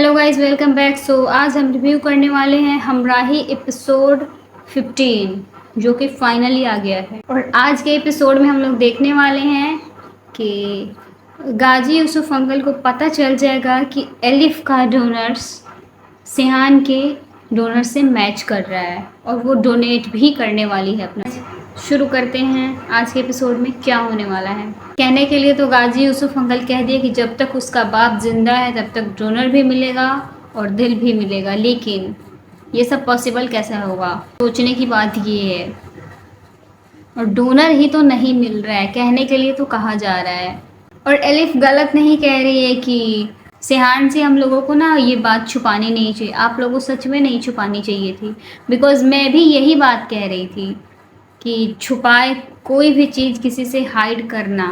Hello guys, welcome back. आज हम review करने वाले हैं हमराही एपिसोड 15 जो कि फाइनली आ गया है। और आज के एपिसोड में हम लोग देखने वाले हैं कि गाजी यूसुफ अंकल को पता चल जाएगा कि एलिफ का डोनर्स सिहान के डोनर से मैच कर रहा है और वो डोनेट भी करने वाली है अपना। शुरू करते हैं आज के एपिसोड में क्या होने वाला है। कहने के लिए तो गाजी यूसुफ अंकल कह दिए कि जब तक उसका बाप जिंदा है तब तक डोनर भी मिलेगा और दिल भी मिलेगा, लेकिन ये सब पॉसिबल कैसे होगा? सोचने की बात ये है। और डोनर ही तो नहीं मिल रहा है, कहने के लिए तो कहा जा रहा है। और एलिफ गलत नहीं कह रही है कि सिहान से हम लोगों को ना ये बात छुपानी नहीं चाहिए। आप लोगों को सच में नहीं छुपानी चाहिए थी, बिकॉज़ मैं भी यही बात कह रही थी कि छुपाए कोई भी चीज़ किसी से हाइड करना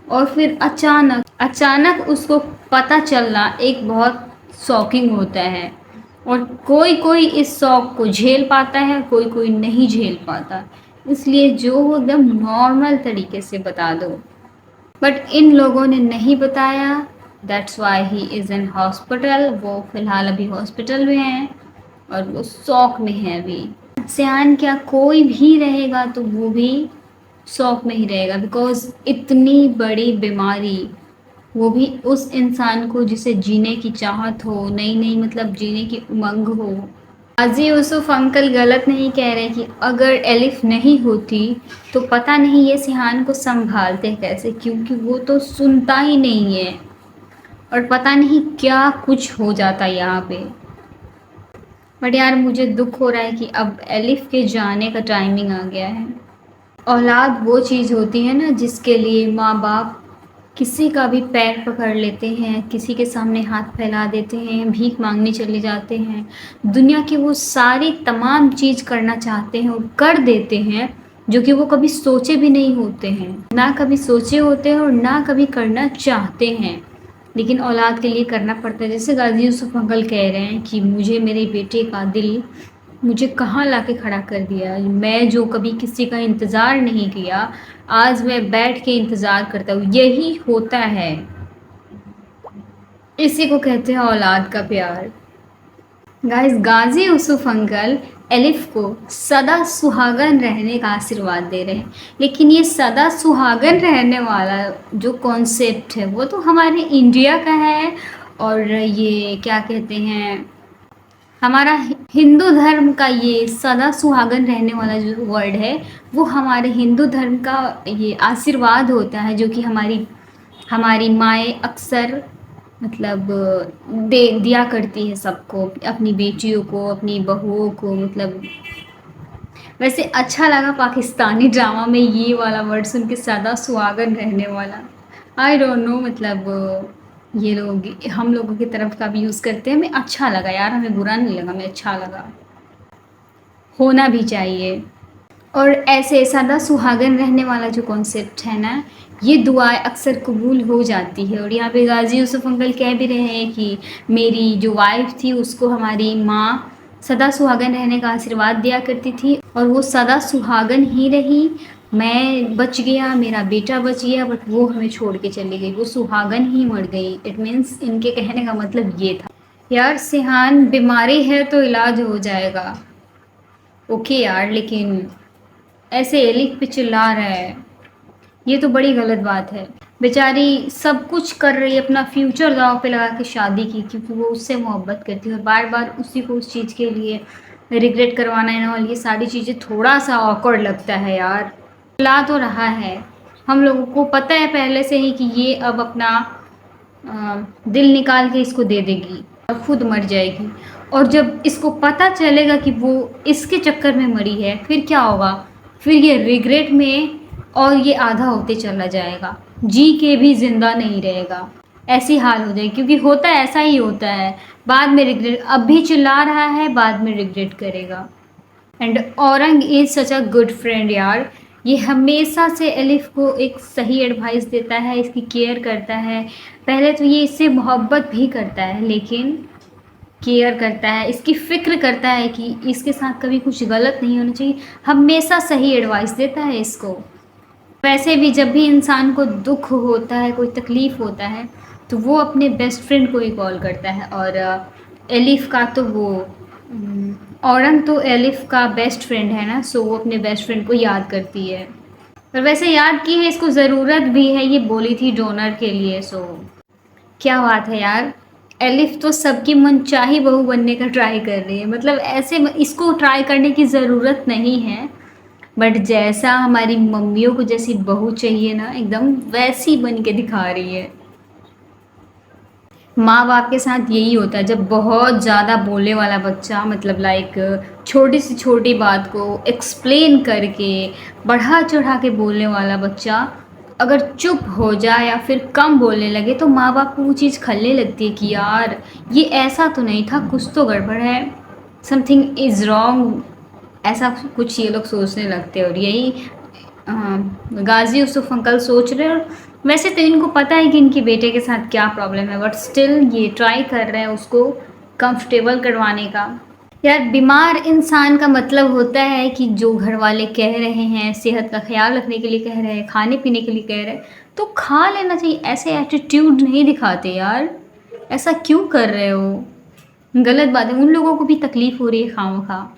और फिर अचानक उसको पता चलना एक बहुत शॉकिंग होता है। और कोई कोई इस शौक को झेल पाता है, कोई कोई नहीं झेल पाता। इसलिए जो हो एकदम नॉर्मल तरीके से बता दो। बट इन लोगों ने नहीं बताया, that's why he is in hospital. वो फ़िलहाल अभी हॉस्पिटल में हैं और वो शौक में है अभी। सियान क्या कोई भी रहेगा तो वो भी शौक में ही रहेगा, बिकॉज़ इतनी बड़ी बीमारी, वो भी उस इंसान को जिसे जीने की चाहत हो, नई नई मतलब जीने की उमंग हो। गाजी यूसुफ अंकल गलत नहीं कह रहे कि अगर एलिफ नहीं होती तो पता नहीं ये सिहान को संभालते कैसे, क्योंकि वो तो सुनता ही नहीं है और पता नहीं क्या कुछ हो जाता यहाँ पे। बट यार मुझे दुख हो रहा है कि अब एलिफ के जाने का टाइमिंग आ गया है। औलाद वो चीज़ होती है ना जिसके लिए माँ बाप किसी का भी पैर पकड़ लेते हैं, किसी के सामने हाथ फैला देते हैं, भीख मांगने चले जाते हैं, दुनिया की वो सारी तमाम चीज़ करना चाहते हैं और कर देते हैं जो कि वो कभी सोचे भी नहीं होते हैं, ना कभी सोचे होते हैं और ना कभी करना चाहते हैं, लेकिन औलाद के लिए करना पड़ता है। जैसे गाजी यूसुफ अंकल कह रहे हैं कि मुझे मेरे बेटे का दिल मुझे कहाँ लाके खड़ा कर दिया। मैं जो कभी किसी का इंतज़ार नहीं किया, आज मैं बैठ के इंतज़ार करता हूँ। यही होता है, इसी को कहते हैं औलाद का प्यार। गाइस, गाजी यूसुफ अंकल एलिफ को सदा सुहागन रहने का आशीर्वाद दे रहे हैं, लेकिन ये सदा सुहागन रहने वाला जो कॉन्सेप्ट है वो तो हमारे इंडिया का है। और ये क्या कहते हैं, हमारा हिंदू धर्म का ये सदा सुहागन रहने वाला जो वर्ड है वो हमारे हिंदू धर्म का ये आशीर्वाद होता है, जो कि हमारी माएँ अक्सर मतलब दिया करती है सबको, अपनी बेटियों को, अपनी बहुओं को। मतलब वैसे अच्छा लगा पाकिस्तानी ड्रामा में ये वाला वर्ड सुन के, सदा सुहागन रहने वाला। आई डोंट नो, मतलब ये लोग हम लोगों की तरफ का भी यूज़ करते हैं। हमें अच्छा लगा यार, हमें बुरा नहीं लगा, हमें अच्छा लगा, होना भी चाहिए। और ऐसे सदा सुहागन रहने वाला जो कॉन्सेप्ट है ना, ये दुआएं अक्सर कबूल हो जाती है। और यहाँ पे गाजी यूसुफ अंकल कह भी रहे हैं कि मेरी जो वाइफ थी उसको हमारी माँ सदा सुहागन रहने का आशीर्वाद दिया करती थी और वो सदा सुहागन ही रही। मैं बच गया, मेरा बेटा बच गया, बट वो हमें छोड़ के चली गई, वो सुहागन ही मर गई। इट मीन्स इनके कहने का मतलब ये था। यार सिहान बीमारी है तो इलाज हो जाएगा, ओके यार, लेकिन ऐसे एलिफ पे चिल्ला रहा है, ये तो बड़ी गलत बात है। बेचारी सब कुछ कर रही है, अपना फ्यूचर दांव पे लगा के शादी की, क्योंकि वो उससे मोहब्बत करती है और बार बार उसी को उस चीज़ के लिए रिग्रेट करवाना है ना, और ये सारी चीज़ें थोड़ा सा ऑकवर्ड लगता है यार। चिल्ला तो रहा है, हम लोगों को पता है पहले से ही कि ये अब अपना दिल निकाल के इसको दे देगी और खुद मर जाएगी। और जब इसको पता चलेगा कि वो इसके चक्कर में मरी है, फिर क्या होगा? फिर ये रिग्रेट में और ये आधा होते चला जाएगा, जी के भी ज़िंदा नहीं रहेगा, ऐसी हाल हो जाएगी। क्योंकि होता है, ऐसा ही होता है, बाद में रिग्रेट, अब भी चिल्ला रहा है, बाद में रिग्रेट करेगा। And Orang is such a good friend यार, ये हमेशा से एलिफ को एक सही एडवाइस देता है, इसकी केयर करता है। पहले तो ये इससे मोहब्बत भी करता है, लेकिन केयर करता है, इसकी फ़िक्र करता है कि इसके साथ कभी कुछ गलत नहीं होना चाहिए, हमेशा सही एडवाइस देता है इसको। वैसे भी जब भी इंसान को दुख होता है, कोई तकलीफ़ होता है, तो वो अपने बेस्ट फ्रेंड को ही कॉल करता है। और एलिफ का तो वो औरंग तो एलिफ का बेस्ट फ्रेंड है ना, सो वो अपने बेस्ट फ्रेंड को याद करती है। पर वैसे याद की है, इसको ज़रूरत भी है, ये बोली थी डोनर के लिए। सो क्या बात है यार, एलिफ तो सबकी मनचाही बहू बनने का ट्राई कर रही है। मतलब ऐसे इसको ट्राई करने की ज़रूरत नहीं है, बट जैसा हमारी मम्मियों को जैसी बहू चाहिए ना, एकदम वैसी बन के दिखा रही है। माँ बाप के साथ यही होता है, जब बहुत ज़्यादा बोलने वाला बच्चा, मतलब लाइक छोटी से छोटी बात को एक्सप्लेन करके बढ़ा चढ़ा के बोलने वाला बच्चा अगर चुप हो जाए या फिर कम बोलने लगे, तो माँ बाप को वो चीज़ खलने लगती है कि यार ये ऐसा तो नहीं था, कुछ तो गड़बड़ है, समथिंग इज़ रॉन्ग, ऐसा कुछ ये लोग सोचने लगते हैं। और यही गाजी यूसुफ अंकल सोच रहे हैं। और वैसे तो इनको पता है कि इनके बेटे के साथ क्या प्रॉब्लम है, बट स्टिल ये ट्राई कर रहे हैं उसको कंफर्टेबल करवाने का। यार बीमार इंसान का मतलब होता है कि जो घर वाले कह रहे हैं, सेहत का ख्याल रखने के लिए कह रहे हैं, खाने पीने के लिए कह रहे हैं, तो खा लेना चाहिए। ऐसे एटीट्यूड नहीं दिखाते यार, ऐसा क्यों कर रहे हो, गलत बात है। उन लोगों को भी तकलीफ़ हो रही है खामखा,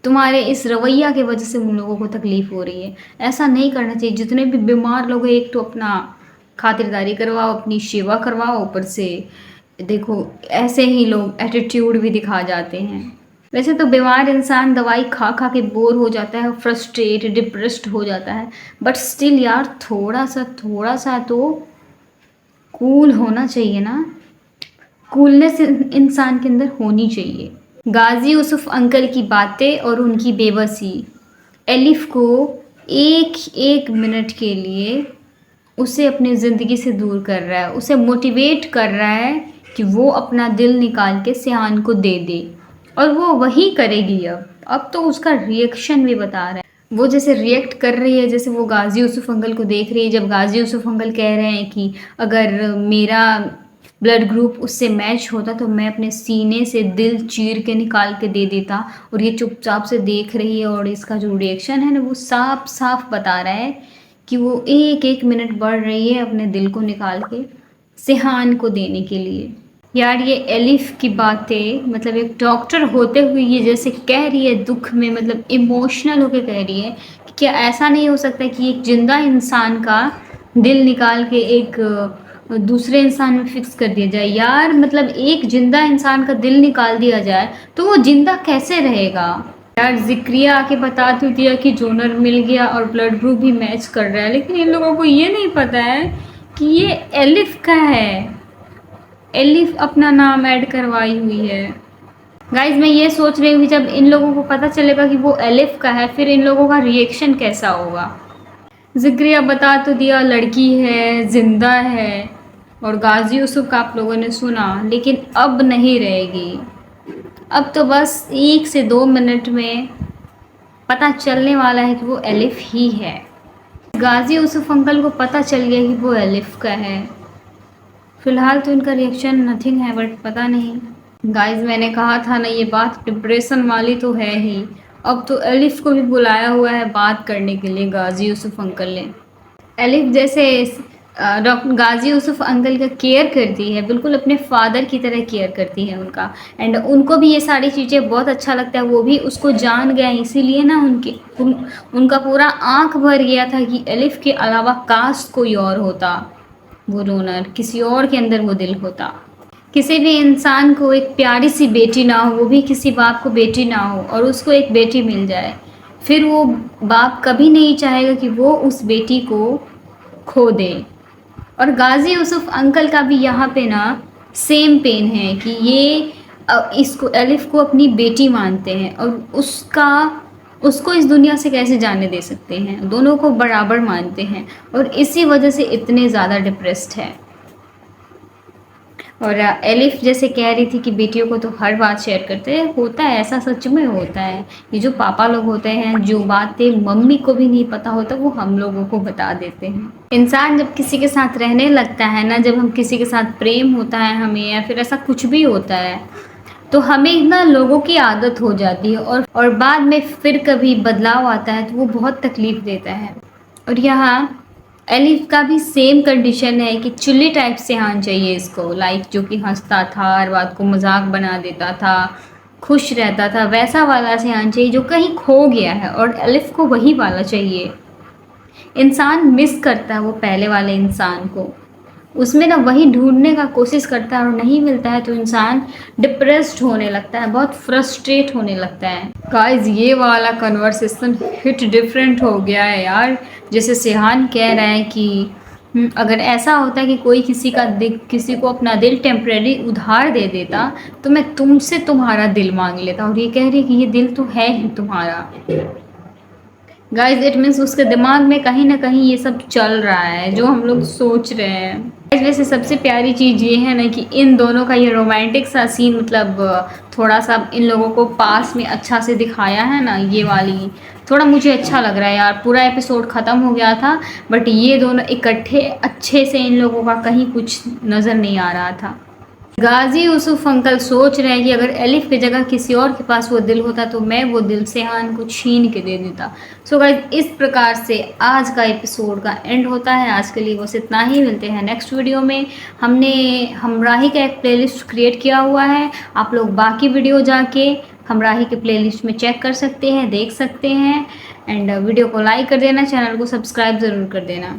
तुम्हारे इस रवैया की वजह से उन लोगों को तकलीफ़ हो रही है। ऐसा नहीं करना चाहिए। जितने भी बीमार लोग हैं, एक तो अपना खातिरदारी करवाओ, अपनी सेवा करवाओ, ऊपर से देखो ऐसे ही लोग एटीट्यूड भी दिखा जाते हैं। वैसे तो बीमार इंसान दवाई खा खा के बोर हो जाता है, फ्रस्ट्रेट डिप्रेस्ड हो जाता है, बट स्टिल यार थोड़ा सा तो कूल होना चाहिए ना, कूलनेस इंसान के अंदर होनी चाहिए। गाजी यूसुफ अंकल की बातें और उनकी बेबसी एलिफ को एक एक मिनट के लिए उसे अपनी ज़िंदगी से दूर कर रहा है, उसे मोटिवेट कर रहा है कि वो अपना दिल निकाल के सिहान को दे दे, और वो वही करेगी। अब तो उसका रिएक्शन भी बता रहा है, वो जैसे रिएक्ट कर रही है, जैसे वो गाजी यूसुफ अंकल को देख रही है। जब गाजी यूसुफ अंकल कह रहे हैं कि अगर मेरा ब्लड ग्रुप उससे मैच होता तो मैं अपने सीने से दिल चीर के निकाल के दे देता, और ये चुपचाप से देख रही है। और इसका जो रिएक्शन है ना, वो साफ साफ बता रहा है कि वो एक एक मिनट बढ़ रही है अपने दिल को निकाल के सिहान को देने के लिए। यार ये एलिफ की बातें, मतलब एक डॉक्टर होते हुए ये जैसे कह रही है दुख में, मतलब इमोशनल होके कह रही है कि क्या ऐसा नहीं हो सकता कि एक जिंदा इंसान का दिल निकाल के एक दूसरे इंसान में फिक्स कर दिया जाए। यार मतलब एक जिंदा इंसान का दिल निकाल दिया जाए तो वो जिंदा कैसे रहेगा। यार जिक्रिया आके बता तो दिया कि डोनर मिल गया और ब्लड ग्रुप भी मैच कर रहा है, लेकिन इन लोगों को ये नहीं पता है कि ये एलिफ का है, एलिफ अपना नाम ऐड करवाई हुई है। गाइज मैं ये सोच रही हूँ कि जब इन लोगों को पता चलेगा कि वो एलिफ का है, फिर इन लोगों का रिएक्शन कैसा होगा। जिक्रिया बता तो दिया लड़की है, जिंदा है, और गाजी यूसुफ का आप लोगों ने सुना, लेकिन अब नहीं रहेगी। अब तो बस 1 से 2 मिनट में पता चलने वाला है कि वो एलिफ ही है। गाजी यूसुफ अंकल को पता चल गया कि वो एलिफ का है। फिलहाल तो इनका रिएक्शन नथिंग है, बट पता नहीं। गाइज मैंने कहा था ना, ये बात डिप्रेशन वाली तो है ही। अब तो एलिफ को भी बुलाया हुआ है बात करने के लिए गाजी यूसुफ अंकल ने। एलिफ जैसे डॉक्टर गाजी यूसुफ अंकल का केयर करती है, बिल्कुल अपने फादर की तरह केयर करती है उनका, एंड उनको भी ये सारी चीज़ें बहुत अच्छा लगता है। वो भी उसको जान गया, इसीलिए ना उनका पूरा आंख भर गया था कि एलिफ के अलावा काश कोई और होता, वो डोनर किसी और के अंदर वो दिल होता। किसी भी इंसान को एक प्यारी सी बेटी ना हो, वो भी किसी बाप को बेटी ना हो, और उसको एक बेटी मिल जाए, फिर वो बाप कभी नहीं चाहेगा कि वो उस बेटी को खो दे। और गाजी यूसुफ अंकल का भी यहाँ पे ना सेम पेन है कि ये इसको एलिफ को अपनी बेटी मानते हैं, और उसको इस दुनिया से कैसे जाने दे सकते हैं। दोनों को बराबर मानते हैं, और इसी वजह से इतने ज़्यादा डिप्रेस्ड है। और एलिफ जैसे कह रही थी कि बेटियों को तो हर बात शेयर करते हैं, होता है ऐसा, सच में होता है। ये जो पापा लोग होते हैं, जो बातें मम्मी को भी नहीं पता होता वो हम लोगों को बता देते हैं। इंसान जब किसी के साथ रहने लगता है ना, जब हम किसी के साथ प्रेम होता है हमें, या फिर ऐसा कुछ भी होता है, तो हमें ना लोगों की आदत हो जाती है, और बाद में फिर कभी बदलाव आता है तो वो बहुत तकलीफ़ देता है। और यहाँ एलिफ का भी सेम कंडीशन है कि चुल्ली टाइप से हान चाहिए इसको, लाइक जो कि हंसता था, हर बात को मजाक बना देता था, खुश रहता था, वैसा वाला सियान चाहिए जो कहीं खो गया है, और एलिफ को वही वाला चाहिए। इंसान मिस करता है वो पहले वाले इंसान को, उसमें ना वही ढूंढने का कोशिश करता है, और नहीं मिलता है तो इंसान डिप्रेस्ड होने लगता है, बहुत फ्रस्ट्रेट होने लगता है। गाइस ये वाला कन्वर्सेशन हिट डिफरेंट हो गया है यार। जैसे सिहान कह रहा है कि अगर ऐसा होता कि कोई किसी को अपना दिल टेम्परेरी उधार दे देता तो मैं तुमसे तुम्हारा दिल मांग लेता, और ये कह रही है कि ये दिल तो है ही तुम्हारा। गाइज इट मीन्स उसके दिमाग में कहीं ना कहीं ये सब चल रहा है जो हम लोग सोच रहे हैं। गाइज वैसे सबसे प्यारी चीज़ ये है ना कि इन दोनों का ये रोमांटिक सा सीन, मतलब थोड़ा सा इन लोगों को पास में अच्छा से दिखाया है ना, ये वाली थोड़ा मुझे अच्छा लग रहा है यार। पूरा एपिसोड ख़त्म हो गया था बट ये दोनों इकट्ठे अच्छे से इन लोगों का कहीं कुछ नज़र नहीं आ रहा था। गाजी यूसुफ अंकल सोच रहे हैं कि अगर एलिफ की जगह किसी और के पास वो दिल होता तो मैं वो दिल सेहान को छीन के दे देता। सो गाइज इस प्रकार से आज का एपिसोड का एंड होता है। आज के लिए बस इतना ही, मिलते हैं नेक्स्ट वीडियो में। हमने हमराही का एक प्लेलिस्ट क्रिएट किया हुआ है, आप लोग बाकी वीडियो जाके हमराही के प्लेलिस्ट में चेक कर सकते हैं, देख सकते हैं। एंड वीडियो को लाइक कर देना, चैनल को सब्सक्राइब ज़रूर कर देना।